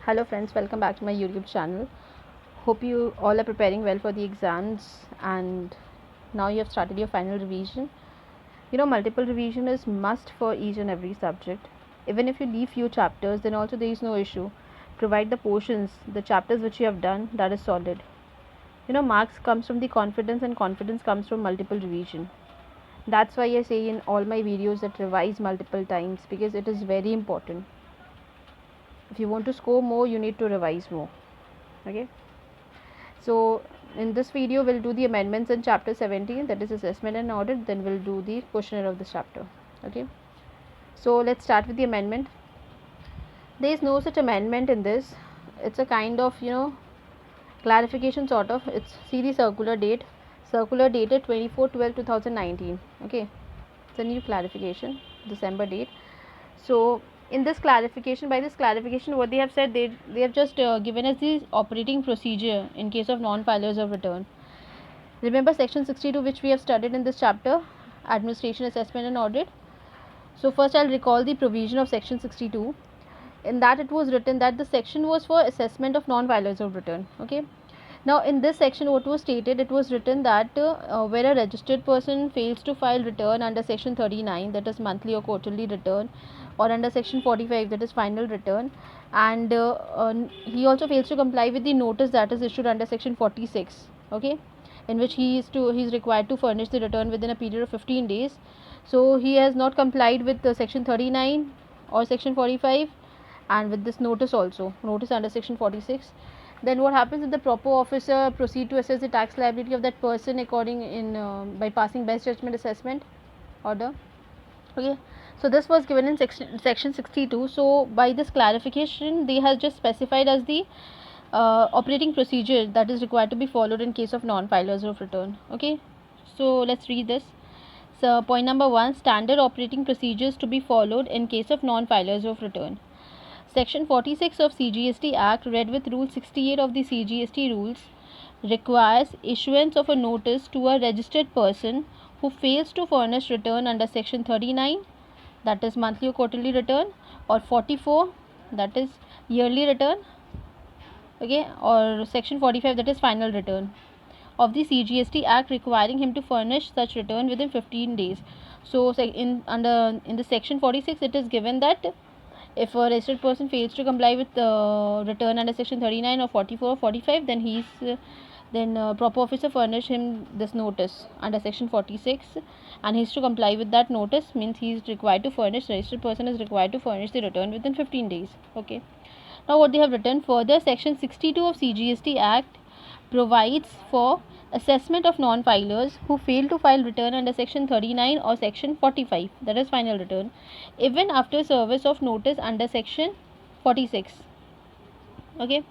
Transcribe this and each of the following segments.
Hello friends, welcome back to my YouTube channel. Hope you all are preparing well for the exams and now you have started your final revision. Multiple revision is must for each and every subject. Even if you leave few chapters, then also there is no issue. Provide the portions, the chapters which you have done, that is solid. Marks comes from the confidence and confidence comes from multiple revision. That's why I say in all my videos that revise multiple times because it is very important. If you want to score more, you need to revise more. Okay, so in this video we'll do the amendments in chapter 17, that is assessment and audit. Then we'll do the questionnaire of this chapter. Okay, so let's start with the amendment. There is no such amendment in this. It's a kind of clarification sort of. It's see the circular dated 24/12/2019. Okay, it's a new clarification, December date. So in this clarification, by this clarification, what they have said, they have just given us the operating procedure in case of non-filers of return. Remember section 62 which we have studied in this chapter, administration, assessment and audit. So first I'll recall the provision of section 62. In that it was written that the section was for assessment of non-filers of return. Okay, now in this section what was stated, it was written that where a registered person fails to file return under section 39, that is monthly or quarterly return, or under section 45, that is final return, and he also fails to comply with the notice that is issued under section 46, okay, in which he is required to furnish the return within a period of 15 days. So he has not complied with section 39 or section 45 and with this notice also, notice under section 46. Then what happens if the proper officer proceed to assess the tax liability of that person according in by passing best judgment assessment order. Okay, so this was given in section 62. So by this clarification they have just specified as the operating procedure that is required to be followed in case of non-filers of return. Okay, so let's read this. So point number 1, standard operating procedures to be followed in case of non-filers of return. Section 46 of CGST Act, read with Rule 68 of the CGST rules, requires issuance of a notice to a registered person who fails to furnish return under section 39, that is monthly or quarterly return, or 44, that is yearly return, okay, or section 45, that is final return of the CGST Act, requiring him to furnish such return within 15 days. So in the section 46 it is given that if a registered person fails to comply with return under section 39 or 44 or 45, then proper officer furnish him this notice under section 46 and he is to comply with that notice, means he is required to furnish, registered person is required to furnish the return within 15 days. Okay, now what they have written further, section 62 of CGST Act provides for assessment of non-filers who fail to file return under section 39 or section 45, that is final return, even after service of notice under section 46. Okay,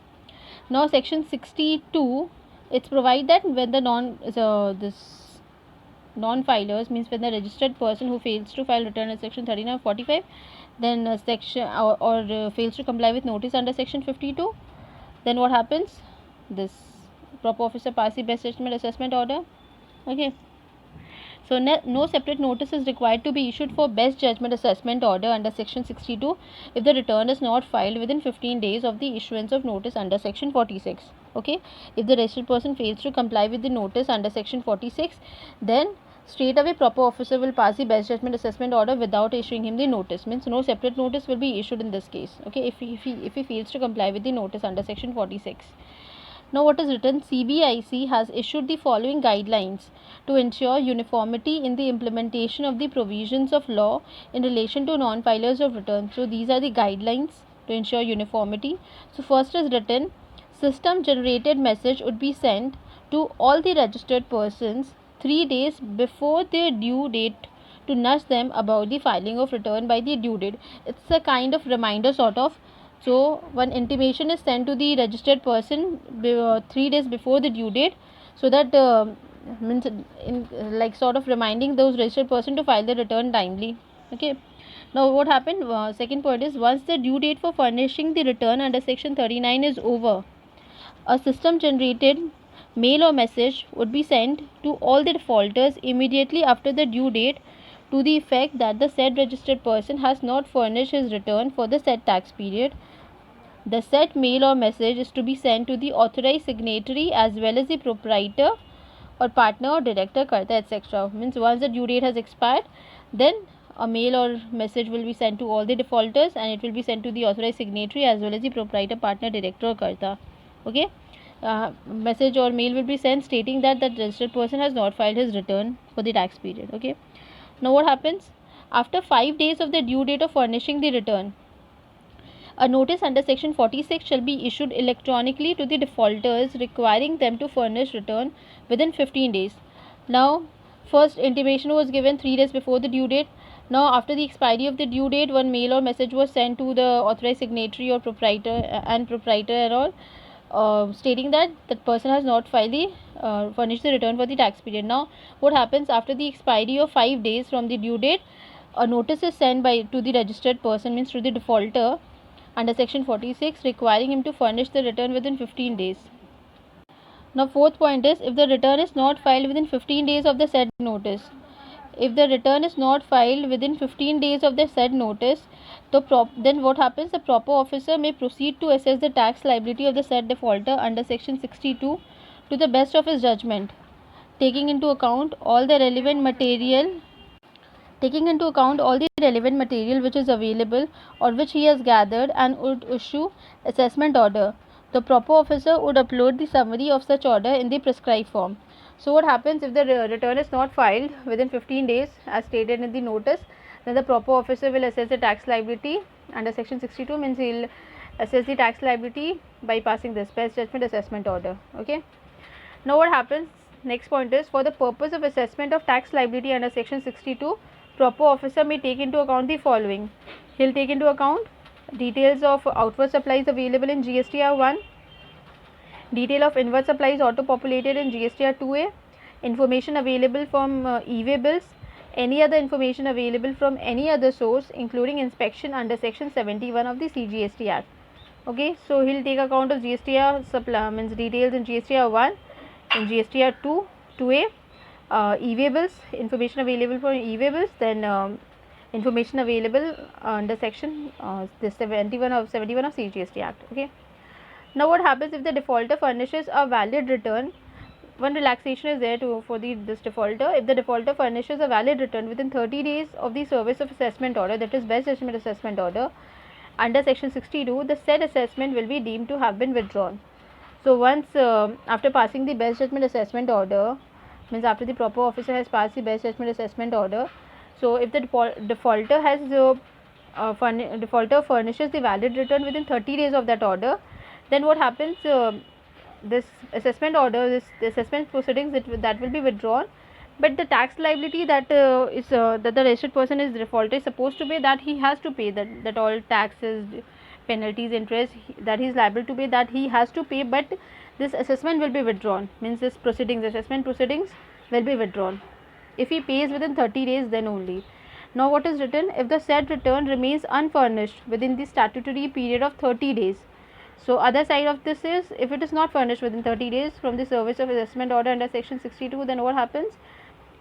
now section 62, it's provide that when the non-filers, means when the registered person who fails to file return under section 39 or 45, then section or fails to comply with notice under section 52, then what happens, this proper officer pass the best judgment assessment order. Okay, so no separate notice is required to be issued for best judgment assessment order under section 62 if the return is not filed within 15 days of the issuance of notice under section 46. Okay, if the registered person fails to comply with the notice under section 46, then straight away proper officer will pass the best judgment assessment order without issuing him the notice, means no separate notice will be issued in this case. Okay, if he fails to comply with the notice under section 46. Now what is written, CBIC has issued the following guidelines to ensure uniformity in the implementation of the provisions of law in relation to non-filers of return. So these are the guidelines to ensure uniformity. So first is written, system generated message would be sent to all the registered persons 3 days before their due date to nudge them about the filing of return by the due date. It's a kind of reminder sort of. So one intimation is sent to the registered person 3 days before the due date, so that means in like sort of reminding those registered person to file the return timely. Okay, now what happened, second point is, once the due date for furnishing the return under section 39 is over, a system generated mail or message would be sent to all the defaulters immediately after the due date, to the effect that the said registered person has not furnished his return for the said tax period The said mail or message is to be sent to the authorized signatory as well as the proprietor or partner or director, karta, etc. Means once the due date has expired, then a mail or message will be sent to all the defaulters, and it will be sent to the authorized signatory as well as the proprietor, partner, director or karta. Okay. Message or mail will be sent stating that the registered person has not filed his return for the tax period. Okay. Now what happens? After 5 days of the due date of furnishing the return, a notice under section 46 shall be issued electronically to the defaulters requiring them to furnish return within 15 days. Now, first intimation was given 3 days before the due date. Now, after the expiry of the due date, one mail or message was sent to the authorized signatory or proprietor and all, stating that that person has not filed the furnished the return for the tax period. Now, what happens after the expiry of 5 days from the due date? A notice is sent to the registered person, means to the defaulter, under section 46, requiring him to furnish the return within 15 days. Now, fourth point is, if the return is not filed within 15 days of the said notice, if the return is not filed within 15 days of the said notice, then what happens? The proper officer may proceed to assess the tax liability of the said defaulter under section 62 to the best of his judgment, taking into account all the relevant material which is available or which he has gathered, and would issue assessment order. The proper officer would upload the summary of such order in the prescribed form. So what happens if the return is not filed within 15 days as stated in the notice? Then the proper officer will assess the tax liability under section 62, means he will assess the tax liability by passing this best judgment assessment order. Okay. Now what happens? Next point is, for the purpose of assessment of tax liability under section 62, proper officer may take into account the following. He will take into account details of outward supplies available in GSTR 1, detail of inward supplies auto populated in GSTR 2A, information available from e-way bills, any other information available from any other source, including inspection under section 71 of the CGST Act. Okay, so he will take account of GSTR supply, means details in GSTR 1, in GSTR 2A, e-way bills, information available for e-way bills, then information available under section 71 of CGST Act. Okay. Now what happens if the defaulter furnishes a valid return? One relaxation is there for this defaulter. If the defaulter furnishes a valid return within 30 days of the service of assessment order, that is best judgment assessment order, under section 62, the said assessment will be deemed to have been withdrawn. So once after passing the best judgment assessment order, means after the proper officer has passed the best judgment assessment order, so if the defaulter has defaulter furnishes the valid return within 30 days of that order, then what happens? This assessment order, the assessment proceedings, that will be withdrawn, but the tax liability that that the registered person is defaulter is supposed to pay, that he has to pay, that all taxes, penalties, interest that he is liable to pay, that he has to pay, but this assessment will be withdrawn, means this assessment proceedings will be withdrawn if he pays within 30 days, then only. Now what is written? If the said return remains unfurnished within the statutory period of 30 days. So other side of this is, if it is not furnished within 30 days from the service of assessment order under section 62, then what happens?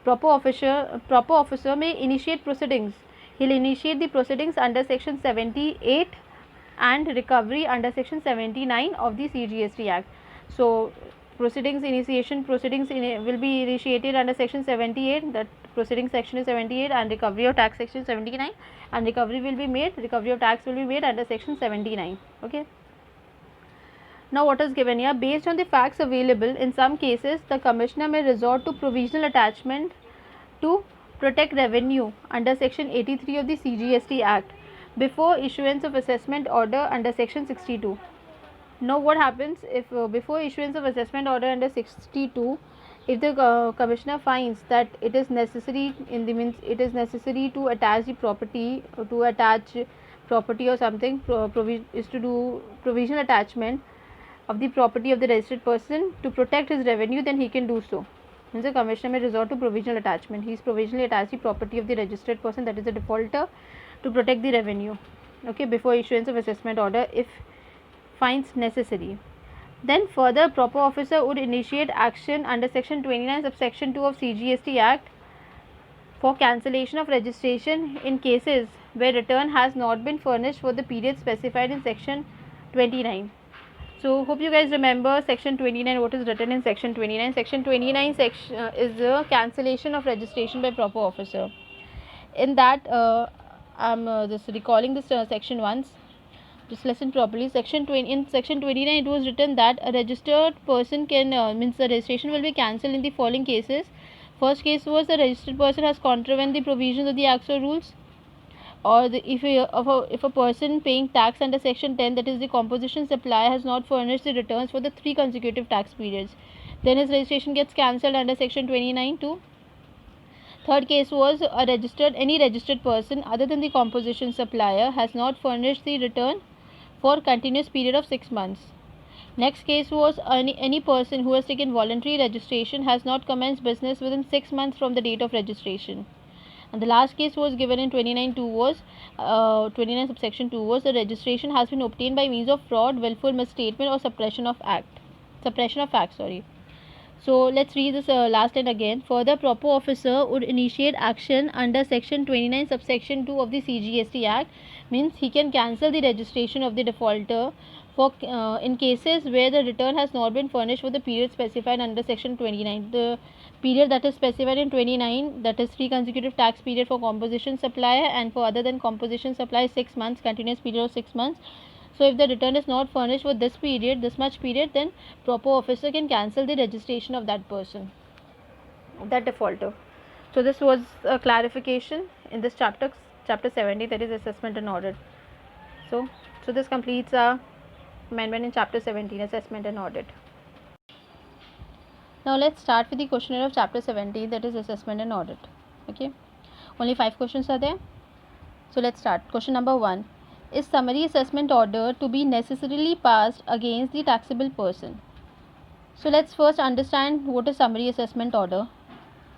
Proper officer may initiate proceedings. He will initiate the proceedings under section 78 and recovery under section 79 of the CGST Act. So proceedings will be initiated under section 78, that proceeding section is 78, and recovery of tax section 79, and recovery of tax will be made under section 79. Okay. Now what is given here? Based on the facts available, in some cases the commissioner may resort to provisional attachment to protect revenue under section 83 of the CGST Act before issuance of assessment order under section 62. Now what happens if before issuance of assessment order under 62, if the commissioner finds that it is necessary to attach the property, or something, is to do provisional attachment of the property of the registered person to protect his revenue, then he can do so. Means the commissioner may resort to provisional attachment. He is provisionally attached the property of the registered person, that is the defaulter, to protect the revenue. Okay, before issuance of assessment order, if finds necessary. Then further, proper officer would initiate action under section 29 subsection 2 of CGST Act for cancellation of registration in cases where return has not been furnished for the period specified in section 29. So hope you guys remember section 29, what is written in section 29. Section 29 is the cancellation of registration by proper officer. In that, I'm just recalling this section once. Just listen properly. In section 29 it was written that a registered person can means the registration will be cancelled in the following cases. First case was the registered person has contravened the provisions of the acts or rules, or if a person paying tax under section 10, that is the composition supplier, has not furnished the returns for the 3 consecutive tax periods, then his registration gets cancelled under section 29 too. Third case was any registered person other than the composition supplier has not furnished the return for continuous period of 6 months. Next case was any person who has taken voluntary registration has not commenced business within 6 months from the date of registration. And the last case was given in 29(2) was 29 subsection 2 was the registration has been obtained by means of fraud, willful misstatement, or suppression of fact. So let's read this last line again. Further, proper officer would initiate action under section 29 subsection 2 of the CGST Act, means he can cancel the registration of the defaulter for in cases where the return has not been furnished for the period specified under section 29. The period that is specified in 29, that is 3 consecutive tax period for composition supplier, and for other than composition supplier 6 months, continuous period of 6 months. So if the return is not furnished for this much period, then proper officer can cancel the registration of that person, of that defaulter. So this was a clarification in this chapter 70, that is assessment and audit. So this completes our amendment in chapter 17, assessment and audit. Now let's start with the questionnaire of chapter 17, that is assessment and audit. Okay, only 5 questions are there. So let's start. Question number 1. Is summary assessment order to be necessarily passed against the taxable person? So let's first understand what is summary assessment order.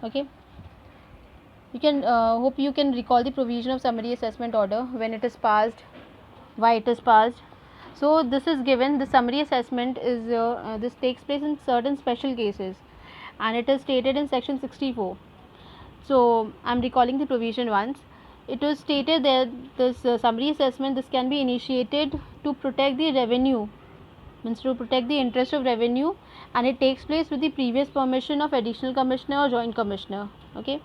Okay, you can hope you can recall the provision of summary assessment order, when it is passed, why it is passed. So this is given, the summary assessment is this takes place in certain special cases, and it is stated in section 64. So I'm recalling the provision once. It was stated that this summary assessment, this can be initiated to protect the revenue, means to protect the interest of revenue, and it takes place with the previous permission of additional commissioner or joint commissioner. Okay,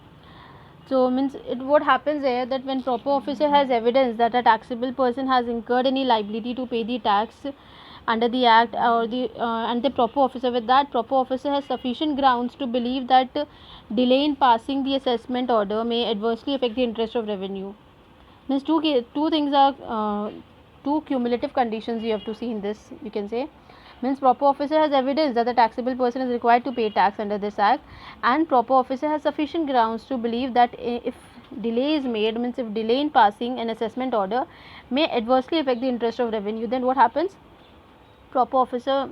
so means what happens here, that when proper officer has evidence that a taxable person has incurred any liability to pay the tax under the act, or the and the proper officer has sufficient grounds to believe that delay in passing the assessment order may adversely affect the interest of revenue. Means two things are two cumulative conditions you have to see in this, you can say. Means proper officer has evidence that the taxable person is required to pay tax under this act, and proper officer has sufficient grounds to believe that if delay is made, means if delay in passing an assessment order may adversely affect the interest of revenue, then what happens? Proper officer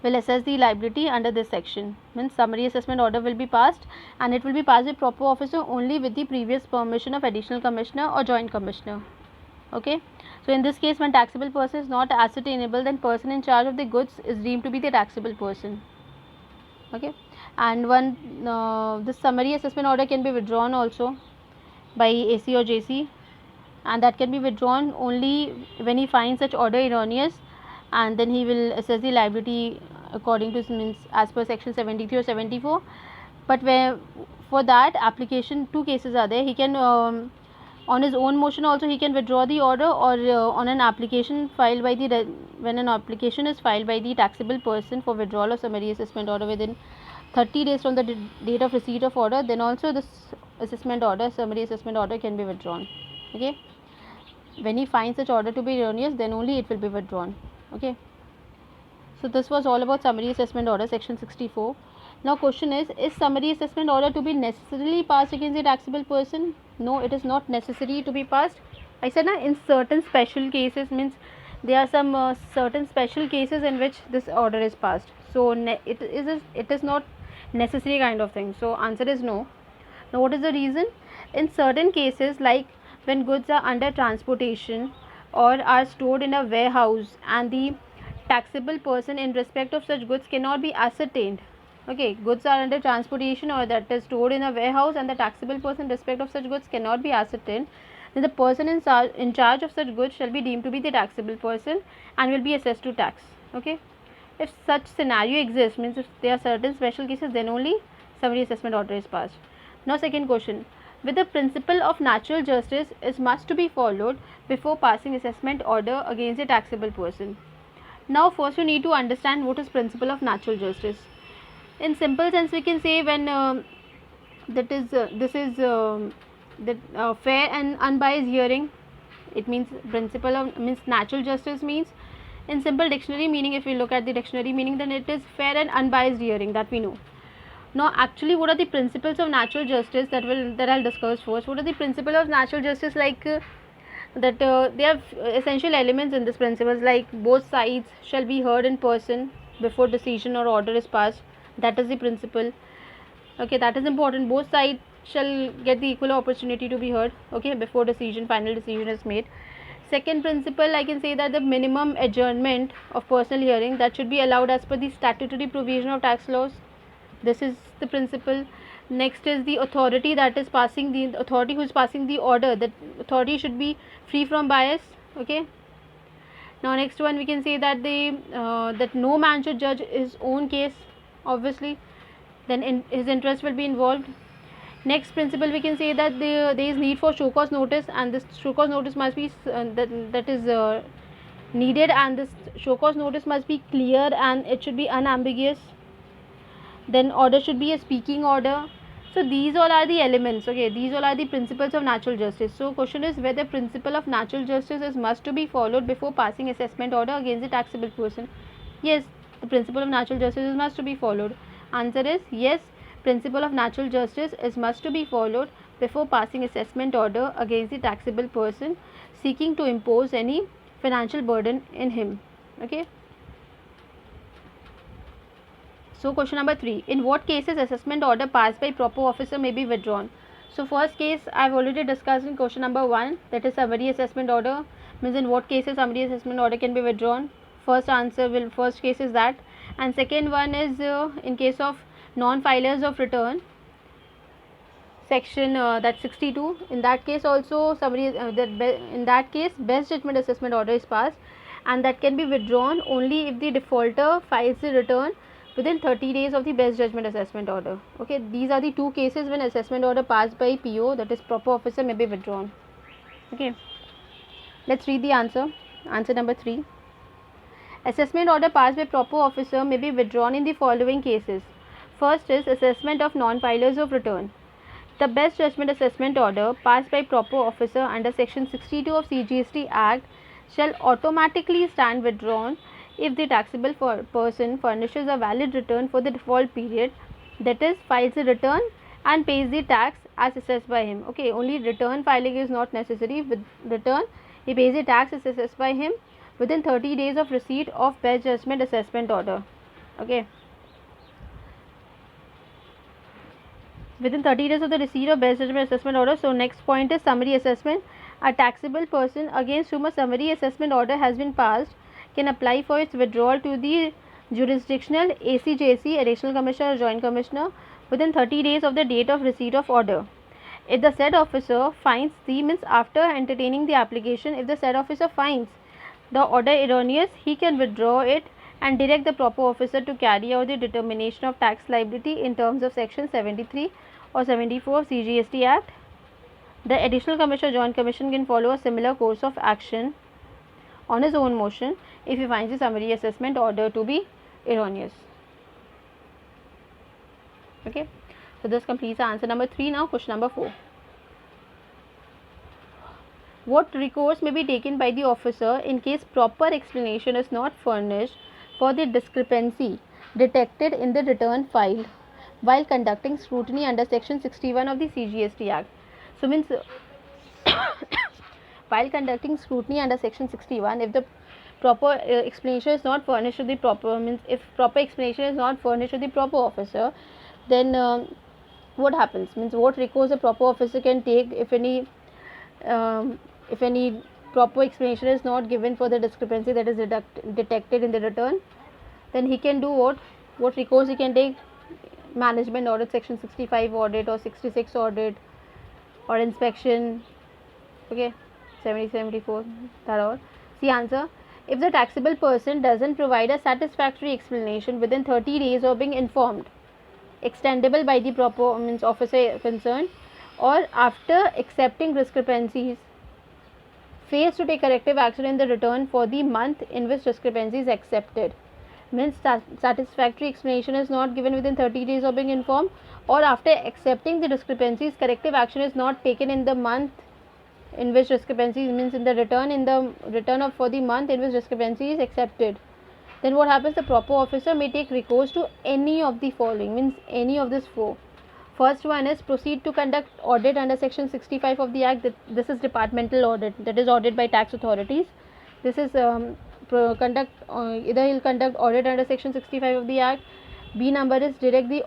will assess the liability under this section. Means summary assessment order will be passed, and it will be passed by proper officer only with the previous permission of additional commissioner or joint commissioner. Okay, so in this case, when taxable person is not ascertainable, then person in charge of the goods is deemed to be the taxable person. Okay, and one this summary assessment order can be withdrawn also by AC or JC, and that can be withdrawn only when he finds such order erroneous, and then he will assess the liability according to, means as per section 73 or 74. But where for that application, 2 cases are there. He can on his own motion also he can withdraw the order, or on an application filed by the when an application is filed by the taxable person for withdrawal of summary assessment order within 30 days from the date of receipt of order, then also this summary assessment order can be withdrawn. Okay, when he finds such order to be erroneous, then only it will be withdrawn. Okay, so this was all about summary assessment order, section 64. Now question is summary assessment order to be necessarily passed against the taxable person? No, it is not necessary to be passed. I said in certain special cases, means there are some certain special cases in which this order is passed. So it is not necessary kind of thing. So answer is no. Now what is the reason? In certain cases, like when goods are under transportation or are stored in a warehouse, and the taxable person in respect of such goods cannot be ascertained. Okay, goods are under transportation or that is stored in a warehouse, and the taxable person in respect of such goods cannot be ascertained, then the person in charge of such goods shall be deemed to be the taxable person and will be assessed to tax. Okay. If such scenario exists, means if there are certain special cases, then only summary assessment order is passed. Now second question, whether principle of natural justice is must to be followed before passing assessment order against a taxable person. Now first you need to understand what is principle of natural justice. In simple sense we can say when fair and unbiased hearing. It means principle of means natural justice means in simple dictionary meaning, if we look at the dictionary meaning, then it is fair and unbiased hearing, that we know. Now actually what are the principles of natural justice that I'll discuss first. What are the principles of natural justice? Like they have essential elements in this principles, like both sides shall be heard in person before decision or order is passed. That is the principle. Okay, that is important. Both sides shall get the equal opportunity to be heard, okay, before final decision is made. Second principle, I can say that the minimum adjournment of personal hearing that should be allowed as per the statutory provision of tax laws. This is the principle. Next is the authority that is passing the authority who is passing the order. That authority should be free from bias. Okay. Now next one we can say that that no man should judge his own case. Obviously, then his interest will be involved. Next principle we can say that there is need for show cause notice, and this show cause notice must be that is needed, and this show cause notice must be clear and it should be unambiguous. Then order should be a speaking order. So these all are the elements. Okay, these all are the principles of natural justice. So question is whether principle of natural justice is must to be followed before passing assessment order against the taxable person. Yes, the principle of natural justice is must to be followed. Answer is yes, principle of natural justice is must to be followed before passing assessment order against the taxable person seeking to impose any financial burden in him. Okay. So question number 3, in what cases assessment order passed by proper officer may be withdrawn? So first case I have already discussed in question number 1, that is summary assessment order, means in what cases summary assessment order can be withdrawn. First case is that, and second one is in case of non-filers of return, section that 62. In that case also summary in that case best judgment assessment order is passed, and that can be withdrawn only if the defaulter files the return within 30 days of the best judgment assessment order. Okay, these are the two cases when assessment order passed by PO, that is proper officer, may be withdrawn. Okay, let's read the answer. Answer number 3, assessment order passed by proper officer may be withdrawn in the following cases. First is assessment of non-filers of return. The best judgment assessment order passed by proper officer under section 62 of CGST Act shall automatically stand withdrawn if the taxable person furnishes a valid return for the default period, that is files a return and pays the tax as assessed by him. Okay, only return filing is not necessary. With return he pays the tax as assessed by him within 30 days of receipt of best judgment assessment order. Okay, within 30 days of the receipt of best judgment assessment order. So next point is summary assessment. A taxable person against whom a summary assessment order has been passed can apply for its withdrawal to the jurisdictional ACJC, additional commissioner or joint commissioner, within 30 days of the date of receipt of order. If the said officer finds the means after entertaining the application, if the said officer finds the order erroneous, he can withdraw it and direct the proper officer to carry out the determination of tax liability in terms of section 73 or 74 of CGST Act. The additional commissioner or joint commission can follow a similar course of action on his own motion if he finds the summary assessment order to be erroneous. Okay, so this completes answer number 3. Now question number 4, what recourse may be taken by the officer in case proper explanation is not furnished for the discrepancy detected in the return file while conducting scrutiny under section 61 of the CGST Act? So means while conducting scrutiny under section 61, if the proper explanation is not furnished to the proper, means if proper explanation is not furnished to the proper officer, then what happens? Means what recourse a proper officer can take if any proper explanation is not given for the discrepancy that is detected in the return, then he can do what recourse he can take? Management audit, section 65 audit or 66 audit or inspection, Okay, 70, 74, that all. See answer. If the taxable person doesn't provide a satisfactory explanation within 30 days of being informed, extendable by the proper means officer concerned, or after accepting discrepancies, fails to take corrective action in the return for the month in which discrepancy is accepted, means satisfactory explanation is not given within 30 days of being informed, or after accepting the discrepancies, corrective action is not taken in the month in which discrepancy, means in the return of for the month in which discrepancy is accepted, then what happens? The proper officer may take recourse to any of the following, means any of this four. First one is proceed to conduct audit under section 65 of the act. This is departmental audit, that is audit by tax authorities. This is conduct either he'll conduct audit under section 65 of the act. B number is direct the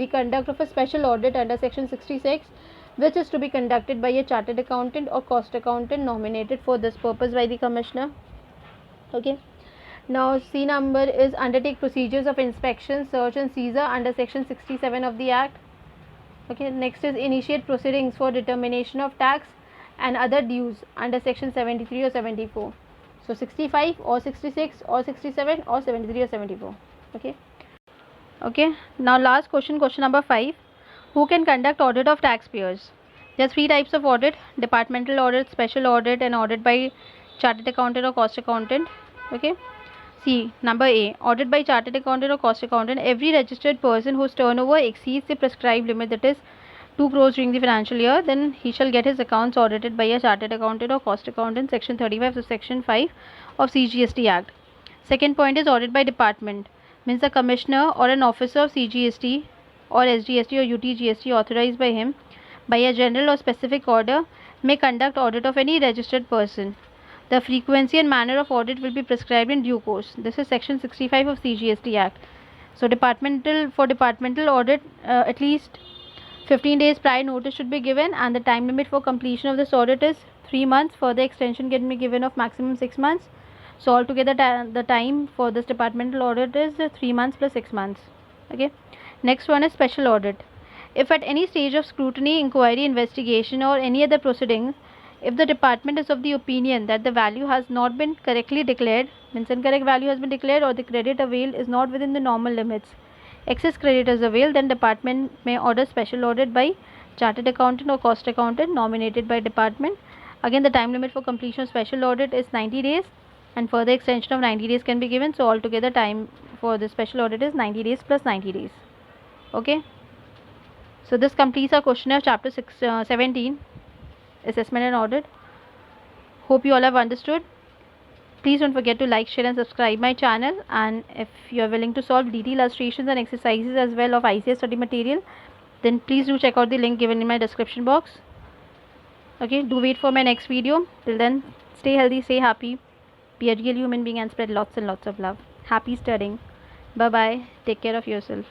conduct of a special audit under section 66, which is to be conducted by a chartered accountant or cost accountant nominated for this purpose by the commissioner. Okay. Now C number is undertake procedures of inspection, search and seizure under section 67 of the act. Okay. Next is initiate proceedings for determination of tax and other dues under section 73 or 74. So 65 or 66 or 67 or 73 or 74. Okay. Okay. Now last question, question number 5. Who can conduct audit of taxpayers? There are 3 types of audit: departmental audit, special audit, and audit by chartered accountant or cost accountant. Okay. C. Number A. Audit by chartered accountant or cost accountant. Every registered person whose turnover exceeds the prescribed limit, that is 2 crores during the financial year, then he shall get his accounts audited by a chartered accountant or cost accountant, section 35 to section 5 of CGST Act. Second point is audit by department, means the commissioner or an officer of CGST or SGST or UTGST authorized by him by a general or specific order may conduct audit of any registered person. The frequency and manner of audit will be prescribed in due course. This is section 65 of CGST Act. So for departmental audit, at least 15 days prior notice should be given, and the time limit for completion of this audit is 3 months. Further extension can be given of maximum 6 months. So altogether the time for this departmental audit is 3 months plus 6 months. Okay. Next one is special audit. If at any stage of scrutiny, inquiry, investigation, or any other proceedings, if the department is of the opinion that the value has not been correctly declared, means incorrect value has been declared, or the credit availed is not within the normal limits, excess credit is availed, then department may order special audit by chartered accountant or cost accountant nominated by department. Again, the time limit for completion of special audit is 90 days, and further extension of 90 days can be given. So altogether time for the special audit is 90 days plus 90 days. Okay. So this completes our questionnaire of chapter 17, assessment and audit. Hope you all have understood. Please don't forget to like, share and subscribe my channel, and if you are willing to solve detailed illustrations and exercises as well of ICS study material, then please do check out the link given in my description box. Okay, do wait for my next video. Till then, stay healthy, stay happy, be a real human being and spread lots and lots of love. Happy studying. Bye bye. Take care of yourself.